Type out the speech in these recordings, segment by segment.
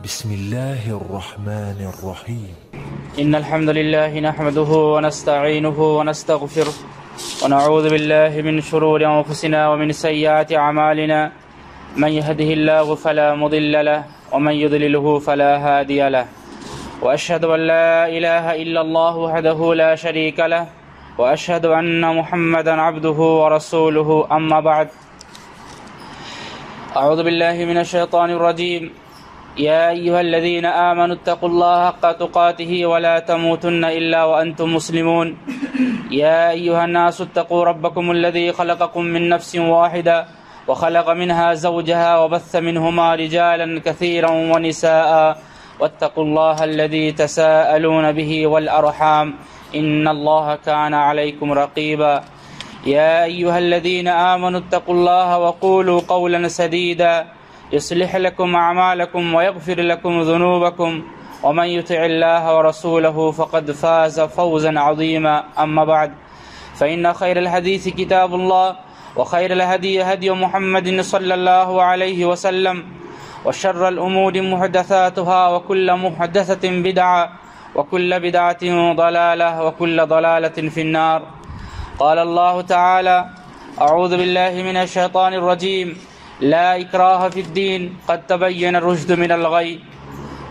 بسم الله الرحمن الرحيم. إن الحمد لله نحمده ونستعينه ونستغفره ونعوذ بالله من شرور أنفسنا ومن سيئات أعمالنا من يهده الله فلا مضل له ومن يضلله فلا هادي له وأشهد أن لا إله إلا الله وحده لا شريك له وأشهد أن محمدا عبده ورسوله أما بعد. أعوذ بالله من الشيطان الرجيم. يا أيها الذين آمنوا اتقوا الله حق تقاته ولا تموتن إلا وأنتم مسلمون. يا أيها الناس اتقوا ربكم الذي خلقكم من نفس واحدة وخلق منها زوجها وبث منهما رجالا كثيرا ونساء واتقوا الله الذي تساءلون به والأرحام إن الله كان عليكم رقيبا. يا أيها الذين آمنوا اتقوا الله وقولوا قولا سديدا يصلح لكم أعمالكم ويغفر لكم ذنوبكم ومن يطع الله ورسوله فقد فاز فوزا عظيما. أما بعد فإن خير الحديث كتاب الله وخير الهدي هدي محمد صلى الله عليه وسلم وشر الأمور محدثاتها وكل محدثة بدعة وكل بدعة ضلالة وكل ضلالة في النار. قال الله تعالى: أعوذ بالله من الشيطان الرجيم. لا إكراه في الدين قد تبين الرشد من الغي.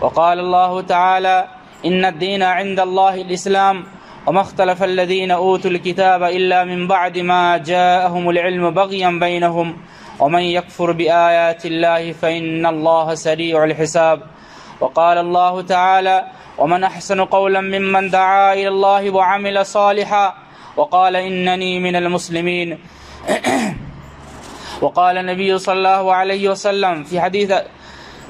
وقال الله تعالى: إن الدين عند الله الإسلام وما اختلف الذين أوتوا الكتاب إلا من بعد ما جاءهم العلم بغيا بينهم ومن يكفر بآيات الله فإن الله سريع الحساب. وقال الله تعالى: ومن أحسن قولا ممن دعا إلى الله وعمل صالحا وقال إنني من المسلمين. وقال النبي صلى الله عليه وسلم في حديث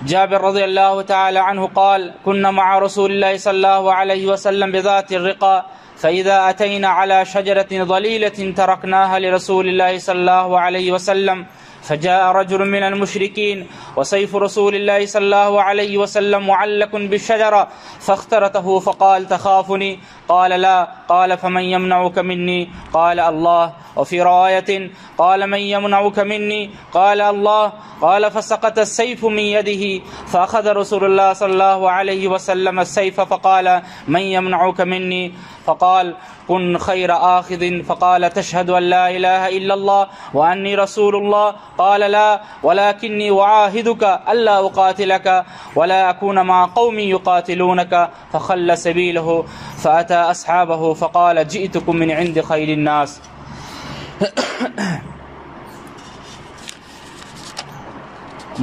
جابر رضي الله تعالى عنه قال: كنا مع رسول الله صلى الله عليه وسلم بذات الرقى فإذا أتينا على شجرة ضليلة تركناها لرسول الله صلى الله عليه وسلم فجاء رجل من المشركين وسيف رسول الله صلى الله عليه وسلم معلق بالشجرة فاخترته فقال: تخافني؟ قال: لا. قال: فمن يمنعك مني؟ قال: الله. وفي رواية قال: من يمنعك مني؟ قال: الله. قال: فسقط السيف من يده فأخذ رسول الله صلى الله عليه وسلم السيف فقال: من يمنعك مني؟ فقال: كن خير آخذ. فقال: تشهد أن لا إله إلا الله وأني رسول الله؟ قال: لا، ولكني أعاهدك ألا أقاتلك ولا أكون مع قوم يقاتلونك. فخل سبيله فأتى أصحابه فقال: جئتكم من عند خير الناس.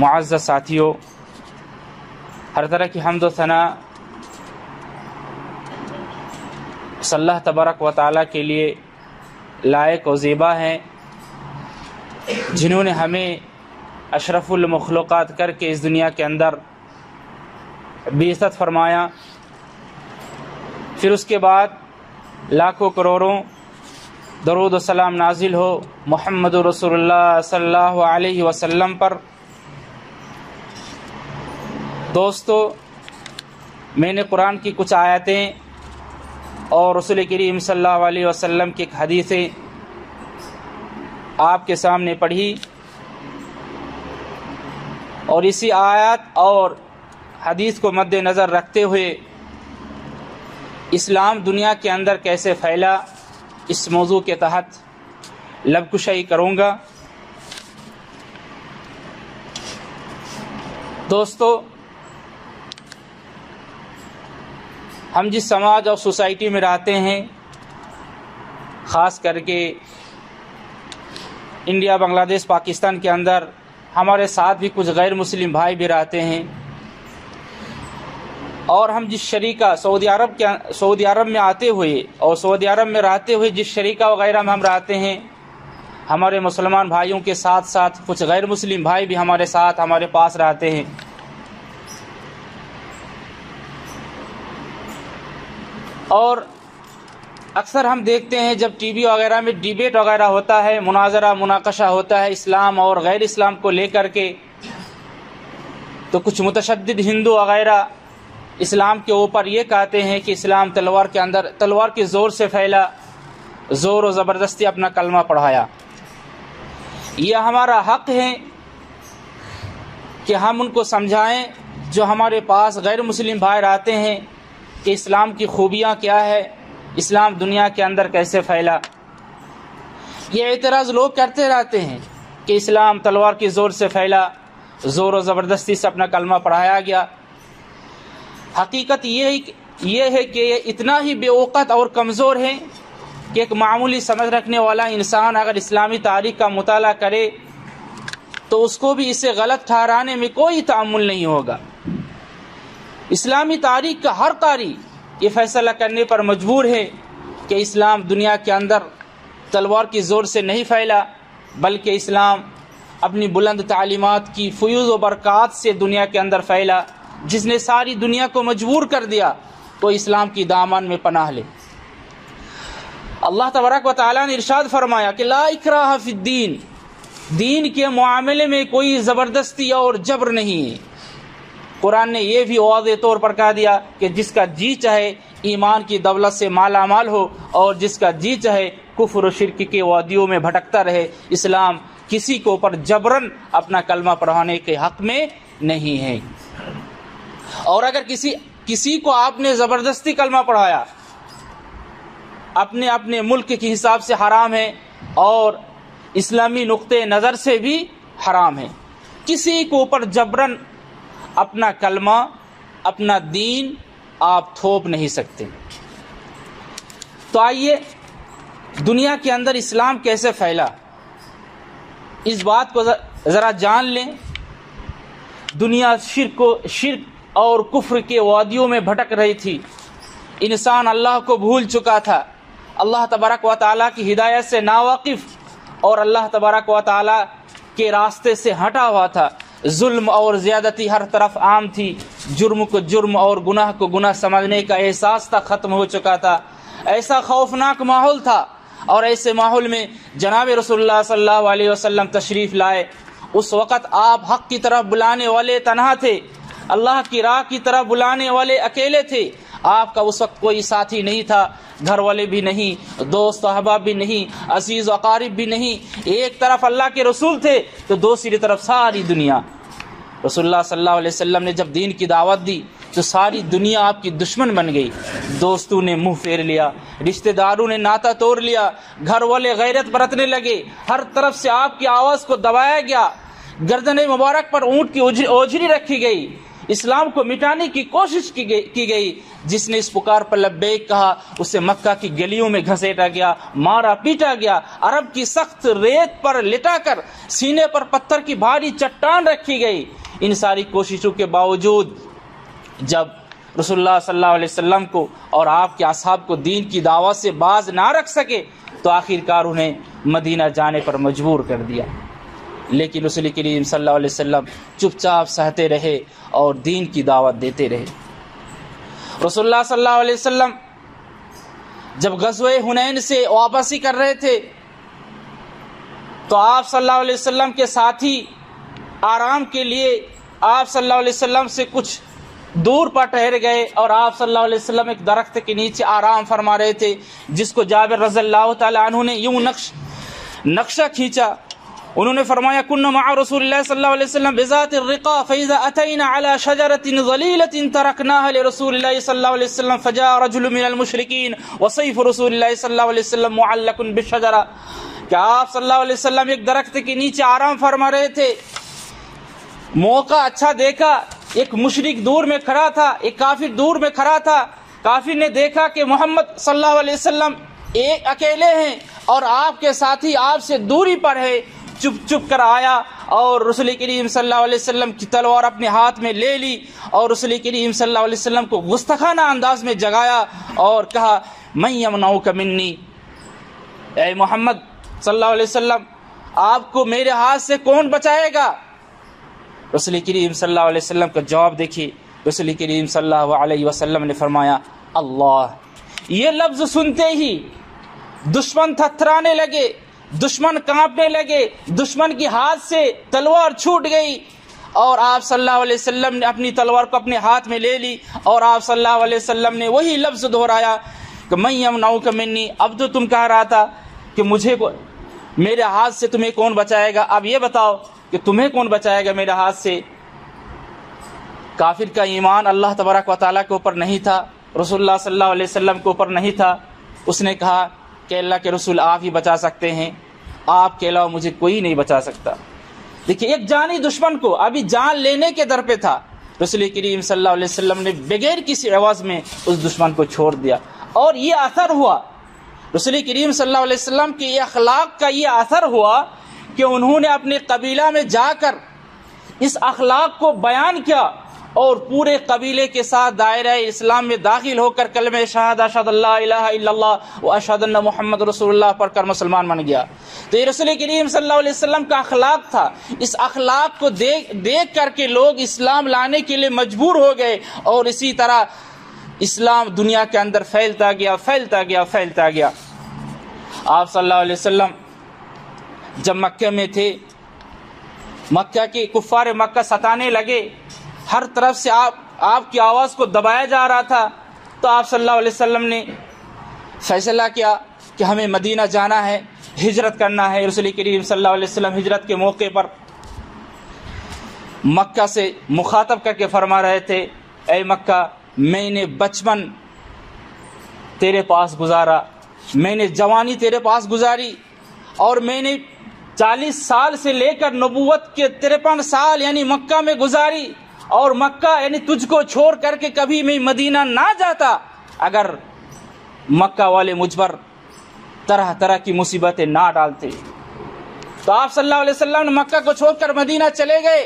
معزز ساتھیو، ہر طرح کی حمد و ثنا صلی اللہ تبارک و تعالیٰ کے لیے لائق و زیبا ہیں، جنہوں نے ہمیں اشرف المخلوقات کر کے اس دنیا کے اندر بعثت فرمایا. پھر اس کے بعد لاکھوں کروڑوں درود و سلام نازل ہو محمد رسول اللہ صلی اللہ علیہ وسلم پر. دوستو، میں نے قرآن کی کچھ آیتیں اور رسول کریم صلی اللہ علیہ وسلم کی ایک حدیثیں آپ کے سامنے پڑھی، اور اسی آیات اور حدیث کو مد نظر رکھتے ہوئے اسلام دنیا کے اندر کیسے پھیلا، اس موضوع کے تحت لب کشائی کروں گا. دوستو، ہم جس سماج اور سوسائٹی میں رہتے ہیں، خاص کر کے انڈیا، بنگلہ دیش، پاکستان کے اندر ہمارے ساتھ بھی کچھ غیر مسلم بھائی بھی رہتے ہیں، اور ہم جس شریکہ سعودی عرب میں آتے ہوئے اور سعودی عرب میں رہتے ہوئے جس شریکہ وغیرہ میں ہم رہتے ہیں، ہمارے مسلمان بھائیوں کے ساتھ ساتھ کچھ غیر مسلم بھائی بھی ہمارے ساتھ ہمارے پاس رہتے ہیں. اور اکثر ہم دیکھتے ہیں جب ٹی وی وغیرہ میں ڈیبیٹ وغیرہ ہوتا ہے، مناظرہ مناقشہ ہوتا ہے اسلام اور غیر اسلام کو لے کر کے، تو کچھ متشدد ہندو وغیرہ اسلام کے اوپر یہ کہتے ہیں کہ اسلام تلوار کے زور سے پھیلا، زور و زبردستی اپنا کلمہ پڑھایا. یہ ہمارا حق ہے کہ ہم ان کو سمجھائیں جو ہمارے پاس غیر مسلم بھائی آتے ہیں کہ اسلام کی خوبیاں کیا ہے، اسلام دنیا کے اندر کیسے پھیلا، یہ اعتراض لوگ کرتے رہتے ہیں کہ اسلام تلوار کی زور سے پھیلا، زور و زبردستی سے اپنا کلمہ پڑھایا گیا۔ حقیقت یہ ہے کہ یہ اتنا ہی بے وقت اور کمزور ہے کہ ایک معمولی سمجھ رکھنے والا انسان اگر اسلامی تاریخ کا مطالعہ کرے تو اس کو بھی اسے غلط ٹھہرانے میں کوئی تعامل نہیں ہوگا۔ اسلامی تاریخ کا ہر قاری یہ فیصلہ کرنے پر مجبور ہے کہ اسلام دنیا کے اندر تلوار کی زور سے نہیں پھیلا، بلکہ اسلام اپنی بلند تعلیمات کی فیوز و برکات سے دنیا کے اندر پھیلا، جس نے ساری دنیا کو مجبور کر دیا تو اسلام کی دامن میں پناہ لے۔ اللہ تبارک و تعالیٰ نے ارشاد فرمایا کہ لا اکراہ فی الدین، دین کے معاملے میں کوئی زبردستی اور جبر نہیں ہے۔ قرآن نے یہ بھی واضح طور پر کہہ دیا کہ جس کا جی چاہے ایمان کی دولت سے مالا مال ہو اور جس کا جی چاہے کفر و شرک کے وادیوں میں بھٹکتا رہے، اسلام کسی کو پر جبرن اپنا کلمہ پڑھانے کے حق میں نہیں ہے۔ اور اگر کسی کو آپ نے زبردستی کلمہ پڑھایا، اپنے ملک کے حساب سے حرام ہے اور اسلامی نقطۂ نظر سے بھی حرام ہے۔ کسی کو اوپر جبرن اپنا کلمہ، اپنا دین آپ تھوپ نہیں سکتے۔ تو آئیے دنیا کے اندر اسلام کیسے پھیلا اس بات کو ذرا جان لیں۔ دنیا شرک اور کفر کے وادیوں میں بھٹک رہی تھی، انسان اللہ کو بھول چکا تھا، اللہ تبارک و تعالیٰ کی ہدایت سے ناواقف اور اللہ تبارک و تعالیٰ کے راستے سے ہٹا ہوا تھا۔ ظلم اور زیادتی ہر طرف عام تھی، جرم کو جرم اور گناہ کو گناہ سمجھنے کا احساس تک ختم ہو چکا تھا۔ ایسا خوفناک ماحول تھا، اور ایسے ماحول میں جناب رسول اللہ صلی اللہ علیہ وسلم تشریف لائے۔ اس وقت آپ حق کی طرف بلانے والے تنہا تھے، اللہ کی راہ کی طرف بلانے والے اکیلے تھے۔ آپ کا اس وقت کوئی ساتھی نہیں تھا، گھر والے بھی نہیں، دوست احباب بھی نہیں، عزیز و اقارب بھی نہیں۔ ایک طرف اللہ کے رسول تھے تو دوسری طرف ساری دنیا۔ رسول اللہ صلی اللہ علیہ وسلم نے جب دین کی دعوت دی تو ساری دنیا آپ کی دشمن بن گئی۔ دوستوں نے منہ پھیر لیا، رشتہ داروں نے ناتا توڑ لیا، گھر والے غیرت برتنے لگے، ہر طرف سے آپ کی آواز کو دبایا گیا، گردن مبارک پر اونٹ کی اوجری رکھی گئی، اسلام کو مٹانے کی کوشش کی گئی۔ جس نے اس پکار پر لبیک کہا اسے مکہ کی گلیوں میں گھسیٹا گیا، مارا پیٹا گیا، عرب کی سخت ریت پر لٹا کر سینے پر پتھر کی بھاری چٹان رکھی گئی۔ ان ساری کوششوں کے باوجود جب رسول اللہ صلی اللہ علیہ وسلم کو اور آپ کے اصحاب کو دین کی دعوت سے باز نہ رکھ سکے تو آخرکار انہیں مدینہ جانے پر مجبور کر دیا۔ لیکن رسول کریم صلی اللہ علیہ وسلم چپ چاپ سہتے رہے اور دین کی دعوت دیتے رہے۔ رسول اللہ صلی اللہ علیہ وسلم جب غزوہ حنین سے واپسی کر رہے تھے تو آپ صلی اللہ علیہ وسلم کے ساتھی آرام کے لیے آپ صلی اللہ علیہ وسلم سے کچھ دور پر ٹھہر گئے، اور آپ صلی اللہ علیہ وسلم ایک درخت کے نیچے آرام فرما رہے تھے، جس کو جابر رضی اللہ تعالی عنہ نے یوں نقشہ کھینچا۔ انہوں نے فرمایا كنا مع رسول اللہ صلی اللہ علیہ وسلم بذات الرقاء فاذا اتينا على شجرة ظليلة تركناها لرسول الله صلی اللہ علیہ وسلم فجاء رجل من المشركين وسيف رسول اللہ صلی اللہ علیہ وسلم معلق بالشجرة، کہ آپ صلی اللہ علیہ وسلم ایک درخت کے نیچے آرام فرما رہے تھے، موقع اچھا دیکھا، ایک مشرک دور میں کھڑا تھا، ایک کافر دور میں کھڑا تھا۔ کافر نے دیکھا کہ محمد صلی اللہ علیہ وسلم ایک اکیلے ہیں اور آپ کے ساتھی آپ سے دوری پر ہے، چپ کر آیا اور رسول کریم صلی اللہ علیہ وسلم کی تلوار اپنے ہاتھ میں لے لی اور رسول کریم صلی اللہ علیہ وسلم کو گستاخانہ انداز میں جگایا اور کہا من یمنعک منی، اے محمد صلی اللہ علیہ وسلم آپ کو میرے ہاتھ سے کون بچائے گا؟ رسول کریم صلی اللہ علیہ وسلم کا جواب دیکھیے، رسول کریم صلی اللہ علیہ وسلم نے فرمایا اللہ۔ یہ لفظ سنتے ہی دشمن تھرتھرانے لگے، دشمن کانپنے لگے، دشمن کی ہاتھ سے تلوار چھوٹ گئی اور آپ صلی اللہ علیہ وسلم نے اپنی تلوار کو اپنے ہاتھ میں لے لی اور آپ صلی اللہ علیہ وسلم نے وہی لفظ دہرایا کہ من یمنعک منی۔ اب تو تم کہہ رہا تھا کہ مجھے میرے ہاتھ سے تمہیں کون بچائے گا، اب یہ بتاؤ کہ تمہیں کون بچائے گا میرے ہاتھ سے؟ کافر کا ایمان اللہ تبارک و تعالیٰ کے اوپر نہیں تھا، رسول اللہ صلی اللہ علیہ وسلم کے اوپر نہیں تھا، اس نے کہا کہ اللہ کے رسول آپ ہی بچا سکتے ہیں، آپ کے علاوہ مجھے کوئی نہیں بچا سکتا۔ دیکھیے ایک جانی دشمن کو ابھی جان لینے کے در پہ تھا، رسول کریم صلی اللہ علیہ وسلم نے بغیر کسی عوض میں اس دشمن کو چھوڑ دیا، اور یہ اثر ہوا رسول کریم صلی اللہ علیہ وسلم کے اخلاق کا، یہ اثر ہوا کہ انہوں نے اپنے قبیلہ میں جا کر اس اخلاق کو بیان کیا، اور پورے قبیلے کے ساتھ دائرہ اسلام میں داخل ہو کر کلمہ شہادت اشہد اللہ الہ الا اللہ و اشہد ان محمد رسول اللہ پڑھ کر مسلمان بن گیا۔ تو یہ رسول کریم صلی اللہ علیہ وسلم کا اخلاق تھا، اس اخلاق کو دیکھ کر کے لوگ اسلام لانے کے لیے مجبور ہو گئے، اور اسی طرح اسلام دنیا کے اندر پھیلتا گیا پھیلتا گیا پھیلتا گیا۔ آپ صلی اللہ علیہ وسلم جب مکہ میں تھے، مکہ کے کفار مکہ ستانے لگے، ہر طرف سے آپ کی آواز کو دبایا جا رہا تھا، تو آپ صلی اللہ علیہ وسلم نے فیصلہ کیا کہ ہمیں مدینہ جانا ہے، ہجرت کرنا ہے۔ رسول کریم صلی اللہ علیہ وسلم ہجرت کے موقع پر مکہ سے مخاطب کر کے فرما رہے تھے، اے مکہ، میں نے بچپن تیرے پاس گزارا، میں نے جوانی تیرے پاس گزاری، اور میں نے 40 سال سے لے کر نبوت کے 53 سال یعنی مکہ میں گزاری، اور مکہ یعنی تجھ کو چھوڑ کر کے کبھی میں مدینہ نہ جاتا اگر مکہ والے مجھ پر طرح طرح کی مصیبتیں نہ ڈالتے۔ تو آپ صلی اللہ علیہ وسلم نے مکہ کو چھوڑ کر مدینہ چلے گئے،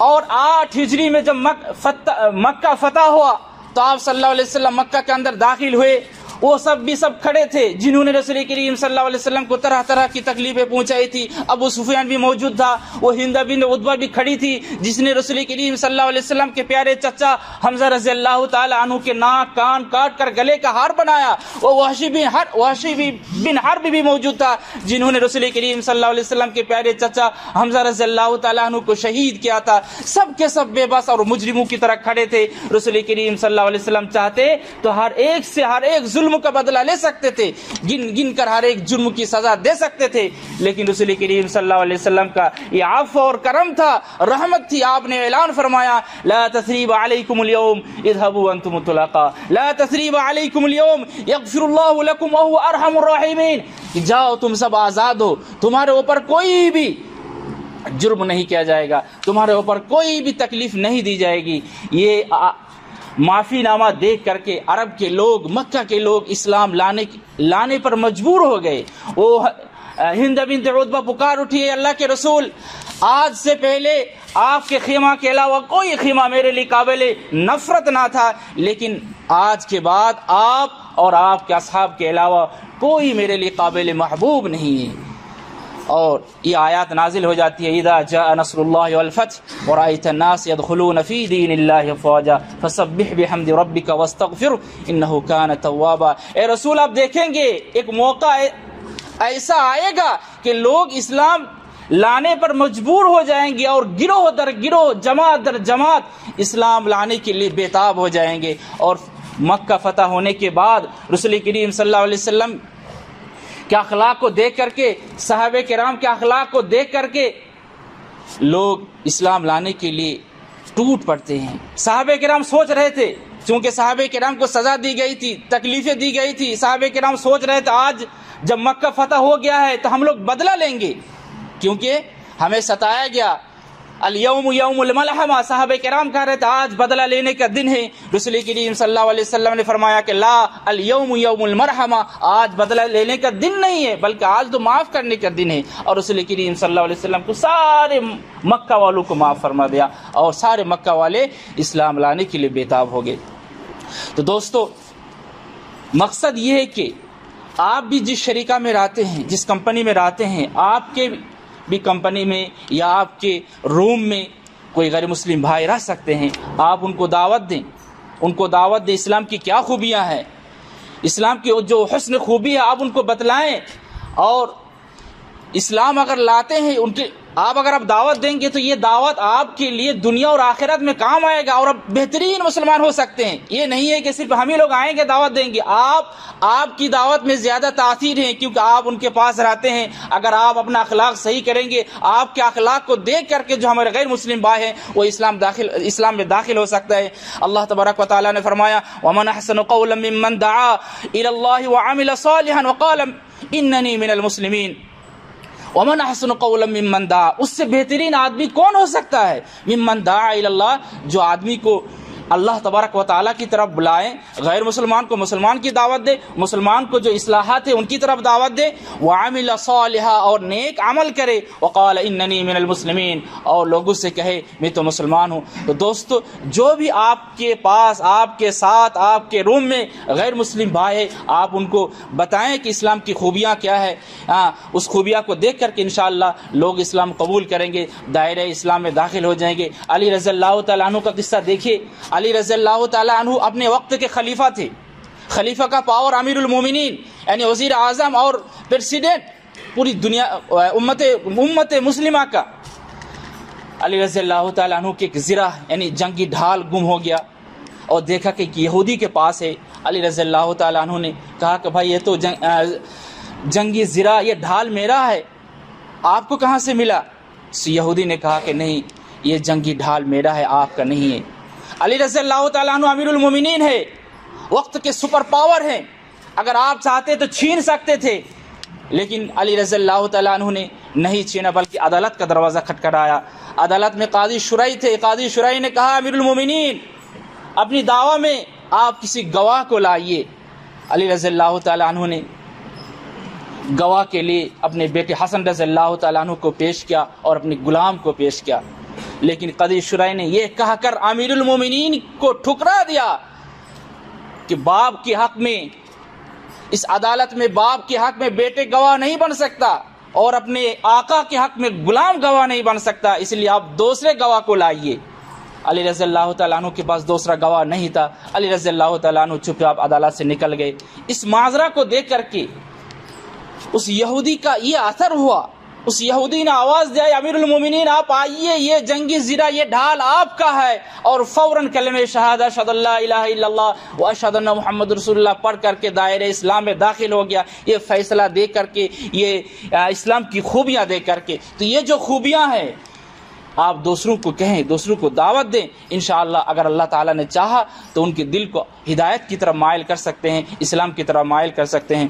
اور 8 ہجری میں جب مکہ فتح ہوا تو آپ صلی اللہ علیہ وسلم مکہ کے اندر داخل ہوئے۔ وہ سب کھڑے تھے جنہوں نے رسول کریم صلی اللہ علیہ وسلم کو طرح طرح کی تکلیفیں پہنچائی تھی۔ ابو سفیان بھی موجود تھا، وہ ہند بنت عتبہ بھی کھڑی تھی جس نے رسول کریم صلی اللہ علیہ وسلم کے پیارے چچا حمزہ رضی اللہ تعالی عنہ کے ناک کان کاٹ کر گلے کا ہار بنایا۔ وہ وحشی بن حرب بھی موجود تھا جنہوں نے رسول کریم صلی اللہ علیہ وسلم کے پیارے چچا حمزہ رضی اللہ تعالی عنہ کو شہید کیا تھا۔ سب کے سب بے بس اور مجرموں کی طرح کھڑے تھے۔ رسول کریم صلی اللہ علیہ وسلم چاہتے تو ہر ایک سے ہر ایک ظلم کا بدلہ لے سکتے تھے، گن کر ہر ایک جرم کی سزا دے سکتے تھے، لیکن رسول کریم صلی اللہ علیہ وسلم کا یہ عفو اور کرم تھا، رحمت تھی۔ آپ نے اعلان فرمایا، لا تثریب علیکم اليوم اذهبوا انتم الطلقاء لا تثریب علیکم اليوم یغفر اللہ لکم وهو ارحم الراحمین، جاؤ تم سب آزاد ہو، تمہارے اوپر کوئی بھی جرم نہیں کیا جائے گا، تمہارے اوپر کوئی بھی تکلیف نہیں دی جائے گی۔ یہ معافی نامہ دیکھ کر کے عرب کے لوگ، مکہ کے لوگ اسلام لانے پر مجبور ہو گئے۔ وہ ہند بنت عتبہ پکار اٹھی، ہے اللہ کے رسول، آج سے پہلے آپ کے خیمہ کے علاوہ کوئی خیمہ میرے لیے قابل نفرت نہ تھا، لیکن آج کے بعد آپ اور آپ کے اصحاب کے علاوہ کوئی میرے لیے قابل محبوب نہیں ہے۔ اور یہ آیات نازل ہو جاتی ہے، اذا جاء نصر اللہ والفتح ورأيت الناس يدخلون في دین اللہ افواجا فسبح بحمد ربک واستغفر انہ کان توابا۔ اے رسول، آپ دیکھیں گے ایک موقع ایسا آئے گا کہ لوگ اسلام لانے پر مجبور ہو جائیں گے، اور گروہ در گروہ، جماعت در جماعت اسلام لانے کے لیے بےتاب ہو جائیں گے۔ اور مکہ فتح ہونے کے بعد رسول کریم صلی اللہ علیہ وسلم کے اخلاق کو دیکھ کر کے، صحابہ کرام کے اخلاق کو دیکھ کر کے لوگ اسلام لانے کے لیے ٹوٹ پڑتے ہیں۔ صحابہ کرام سوچ رہے تھے، چونکہ صحابہ کرام کو سزا دی گئی تھی، تکلیفیں دی گئی تھی، صحابہ کرام سوچ رہے تھے آج جب مکہ فتح ہو گیا ہے تو ہم لوگ بدلہ لیں گے، کیونکہ ہمیں ستایا گیا۔ الیوم یوم الملحمہ، صحابہ کرام کہہ رہے تھے آج بدلہ لینے کا دن ہے۔ رسول کریم صلی اللہ علیہ وسلم نے فرمایا کہ لا، الیوم یوم المرحمہ، آج بدلہ لینے کا دن نہیں ہے بلکہ آج تو معاف کرنے کا دن ہے۔ اور رسول کریم صلی اللہ علیہ وسلم کو سارے مکہ والوں کو معاف فرما دیا، اور سارے مکہ والے اسلام لانے کے لیے بےتاب ہو گئے۔ تو دوستو، مقصد یہ ہے کہ آپ بھی جس شریکہ میں رہتے ہیں، جس کمپنی میں رہتے ہیں، آپ کے بھی کمپنی میں یا آپ کے روم میں کوئی غیر مسلم بھائی رہ سکتے ہیں، آپ ان کو دعوت دیں، ان کو دعوت دیں، اسلام کی کیا خوبیاں ہیں، اسلام کی جو حسن خوبی ہے آپ ان کو بتلائیں، اور اسلام اگر لاتے ہیں آپ اگر اب دعوت دیں گے تو یہ دعوت آپ کے لیے دنیا اور آخرت میں کام آئے گا اور آپ بہترین مسلمان ہو سکتے ہیں. یہ نہیں ہے کہ صرف ہم ہی لوگ آئیں گے دعوت دیں گے. آپ کی دعوت میں زیادہ تاثیر ہے کیونکہ آپ ان کے پاس رہتے ہیں. اگر آپ اپنا اخلاق صحیح کریں گے, آپ کے اخلاق کو دیکھ کر کے جو ہمارے غیر مسلم بھائی ہیں وہ اسلام میں داخل ہو سکتا ہے. اللہ تبارک و تعالیٰ نے فرمایا وَمَنْ أَحْسَنُ قَوْلًا مِّمَّنْ دَعَا إِلَى اللَّهِ وَعَمِلَ صَالِحًا وَقَالَ إِنَّنِي مِنَ الْمُسْلِمِينَ. وَمَنْ أَحْسَنُ قَوْلًا مِّمَّنْ دَعَا, اس سے بہترین آدمی کون ہو سکتا ہے؟ ممن دعا الی اللہ, جو آدمی کو اللہ تبارک و تعالیٰ کی طرف بلائیں, غیر مسلمان کو مسلمان کی دعوت دے, مسلمان کو جو اصلاحات ہیں ان کی طرف دعوت دے, وعمل صالحا, اور نیک عمل کرے, وقال اننی من المسلمین, اور لوگوں سے کہے میں تو مسلمان ہوں. تو دوستو, جو بھی آپ کے پاس, آپ کے ساتھ, آپ کے روم میں غیر مسلم بھائی ہے, آپ ان کو بتائیں کہ اسلام کی خوبیاں کیا ہے. اس خوبیاں کو دیکھ کر کے انشاءاللہ لوگ اسلام قبول کریں گے, دائرہ اسلام میں داخل ہو جائیں گے. علی رضی اللہ تعالیٰ عنہ کا قصہ دیکھیے. علی رضی اللہ تعالیٰ عنہ اپنے وقت کے خلیفہ تھے. خلیفہ کا پاور امیر المومنین یعنی وزیر اعظم اور پریزیڈنٹ پوری دنیا امت مسلمہ کا. علی رضی اللہ تعالیٰ عنہ کے ایک زرہ یعنی جنگی ڈھال گم ہو گیا اور دیکھا کہ یہودی کے پاس ہے. علی رضی اللہ تعالیٰ عنہ نے کہا کہ بھائی یہ تو جنگی زرہ, یہ ڈھال میرا ہے, آپ کو کہاں سے ملا؟ یہودی نے کہا کہ نہیں, یہ جنگی ڈھال میرا ہے, آپ کا نہیں ہے. علی رضی اللہ تعالیٰ عنہ امیر المومنین ہے, وقت کے سپر پاور ہیں, اگر آپ چاہتے تو چھین سکتے تھے, لیکن علی رضی اللہ تعالیٰ عنہ نے نہیں چھینا بلکہ عدالت کا دروازہ کھٹکھٹایا. عدالت میں قاضی شرعی تھے. قاضی شرعی نے کہا امیر المومنین اپنی دعوی میں آپ کسی گواہ کو لائیے. علی رضی اللہ تعالیٰ عنہ نے گواہ کے لیے اپنے بیٹے حسن رضی اللہ تعالیٰ عنہ کو پیش کیا اور اپنے غلام کو پیش کیا, لیکن قاضی شرعی نے یہ کہا کر امیر المومنین کو ٹھکرا دیا کہ باپ کے حق میں, اس عدالت میں باپ کے حق میں بیٹے گواہ نہیں بن سکتا اور اپنے آقا کے حق میں غلام گواہ نہیں بن سکتا, اس لیے آپ دوسرے گواہ کو لائیے. علی رضی اللہ تعالیٰ عنہ کے پاس دوسرا گواہ نہیں تھا. علی رضی اللہ تعالیٰ عنہ چپ چاپ عدالت سے نکل گئے. اس معاذرہ کو دیکھ کر کے اس یہودی کا یہ اثر ہوا. اس یہودی نے آواز دیا امیر المومنین آپ آئیے, یہ جنگی زرہ, یہ ڈھال آپ کا ہے, اور فوراً کلمہ شہادہ اشہد ان لا الہ الا اللہ و اشہد ان محمد رسول اللہ پڑھ کر کے دائرہ اسلام میں داخل ہو گیا. یہ فیصلہ دے کر کے, یہ اسلام کی خوبیاں دے کر کے. تو یہ جو خوبیاں ہیں آپ دوسروں کو کہیں, دوسروں کو دعوت دیں. انشاءاللہ اگر اللہ تعالیٰ نے چاہا تو ان کے دل کو ہدایت کی طرف مائل کر سکتے ہیں, اسلام کی طرف مائل کر سکتے ہیں.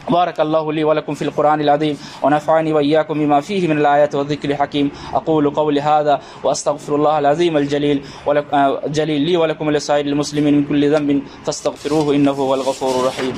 بارک اللہ لی ولکم فی القرآن العظیم ونفعنی وإیاکم بما فیہ من الآیات والذکر الحکیم. اقول قولی هذا واستغفر اللہ العظیم الجلیل لی ولکم ولسائر المسلمین من کل ذنب فاستغفروه انه هو الغفور الرحیم.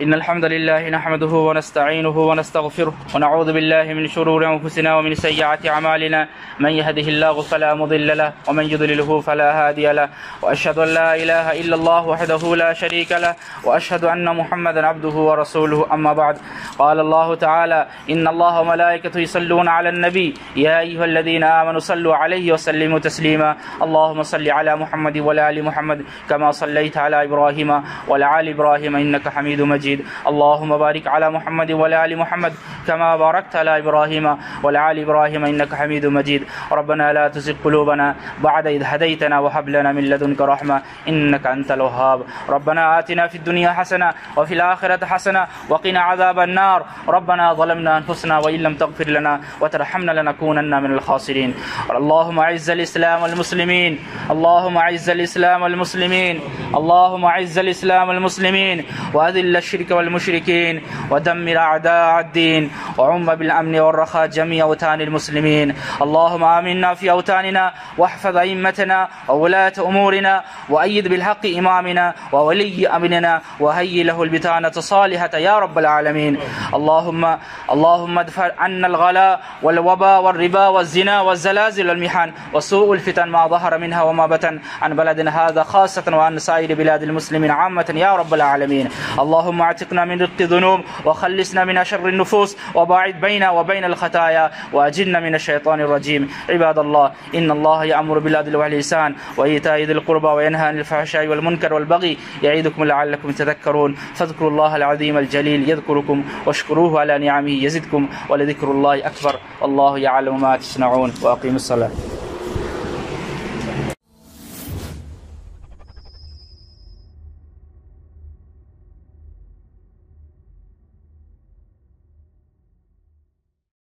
إن الحمد لله نحمده ونستعينه ونستغفره ونعوذ بالله من شرور أنفسنا ومن سيئات أعمالنا من يهده الله فلا مضل له ومن يضلله فلا هادي له وأشهد أن لا إله إلا الله وحده لا شريك له وأشهد أن محمدا عبده ورسوله. أما بعد, قال الله تعالى إن الله وملائكته يصلون على النبي يا أيها الذين آمنوا صلوا عليه وسلموا تسليما. اللهم صل على محمد وعلى آل محمد كما صليت على إبراهيم وعلى آل إبراهيم إنك حميد مجيد. اللهم بارك على محمد وعلى آل محمد كما باركت على إبراهيم وعلى آل إبراهيم إنك حميد مجيد. ربنا لا تزغ قلوبنا بعد إذ هديتنا وهب لنا من لدنك رحمة إنك أنت الوهاب. ربنا آتنا في الدنيا حسنة وفي الآخرة حسنة وقنا عذاب النار. ربنا ظلمنا أنفسنا وإن لم تغفر لنا وترحمنا لنكونن من الخاسرين. اللهم أعز الإسلام والمسلمين, اللهم أعز الإسلام والمسلمين, اللهم أعز الإسلام والمسلمين وأذل الشرك والمشركين ودمر أعداء الدين وعم بالأمن والرخاء جميع أوطان المسلمين. اللهم آمنا في أوطاننا واحفظ أئمتنا وولاة أمورنا وأيد بالحق إمامنا وولي أمرنا وهيئ له البطانة الصالحة يا رب العالمين. اللهم ادفع عنا الغلاء والوباء والربا والزنا والزلازل والمحن وسوء الفتن ما ظهر منها وما بطن عن بلدنا هذا خاصة وعن سائر بلاد المسلمين عامة يا رب العالمين. اللهم اعتقنا من رق الذنوب وخلصنا من شر النفوس وباعد بيننا وبين الخطايا وأجرنا من الشيطان الرجيم. عباد الله، إن الله يأمر بالعدل والإحسان وإيتاء ذي القربى وينهى عن الفحشاء والمنكر والبغي يعظكم لعلكم تذكرون. فاذكروا الله العظيم الجليل يذكركم واشكروه على نعمه يزدكم ولذكر الله أكبر. والله يعلم ما تصنعون. وأقيموا الصلاة.